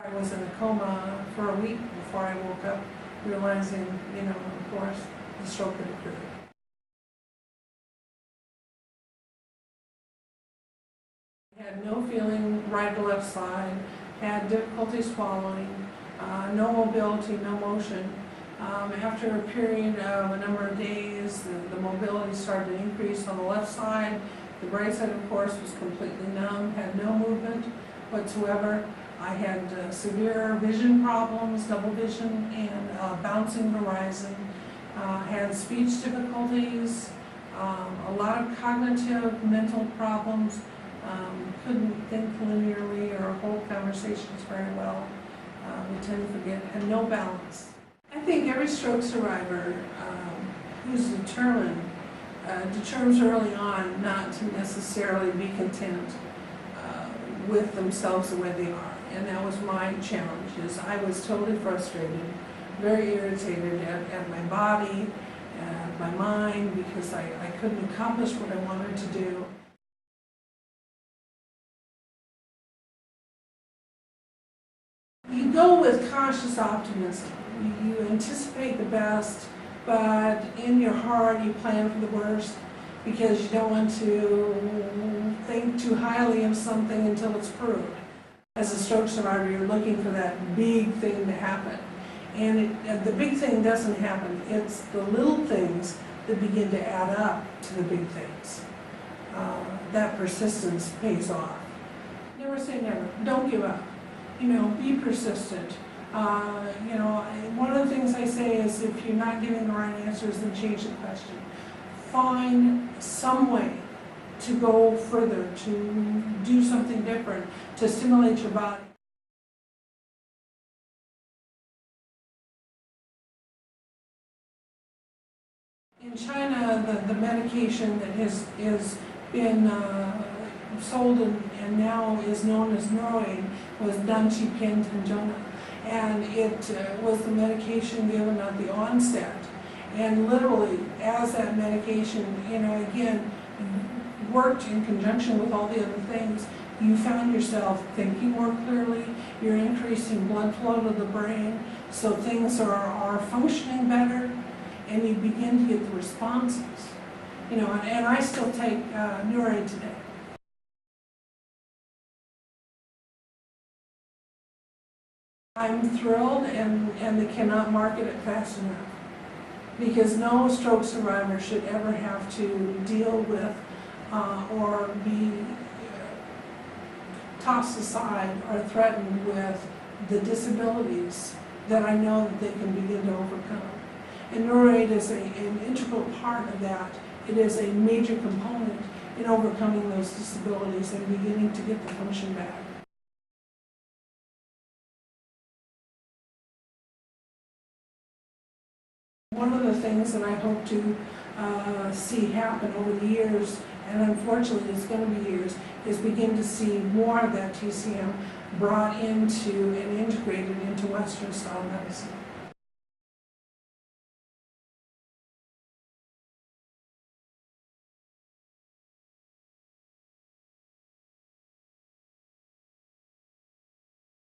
I was in a coma for a week before I woke up, realizing, of course, the stroke had occurred. I had no feeling right or left side, had difficulty swallowing, no mobility, no motion. After a period of a number of days, the mobility started to increase on the left side. The right side, of course, was completely numb, had no movement whatsoever. I had severe vision problems, double vision, and bouncing horizon. Had speech difficulties, a lot of cognitive, mental problems. Couldn't think linearly or hold conversations very well. We tend to forget, and no balance. I think every stroke survivor who's determined determines early on not to necessarily be content with themselves the way they are. And that was my challenge, is I was totally frustrated, very irritated at my body, at my mind, because I couldn't accomplish what I wanted to do. You go with cautious optimism. You anticipate the best, but in your heart you plan for the worst, because you don't want to think too highly of something until it's proved. As a stroke survivor, you're looking for that big thing to happen. And the big thing doesn't happen. It's the little things that begin to add up to the big things. That persistence pays off. Never say never. Don't give up. Be persistent. One of the things I say is, if you're not getting the right answers, then change the question. Find some way to go further, to do something different, to stimulate your body. In China, the medication that has been sold and now is known as NeuroAiD was Untitled. And it was the medication given at the onset. And literally, as that medication, again, worked in conjunction with all the other things, you found yourself thinking more clearly, you're increasing blood flow to the brain, so things are functioning better, and you begin to get the responses. And I still take NeuroAiD today. I'm thrilled, and they cannot market it fast enough, because no stroke survivor should ever have to deal with or be tossed aside or threatened with the disabilities that I know that they can begin to overcome. And NeuroAiD is an integral part of that. It is a major component in overcoming those disabilities and beginning to get the function back. One of the things that I hope to see happen over the years, and unfortunately it's going to be years, is begin to see more of that TCM brought into and integrated into Western style medicine.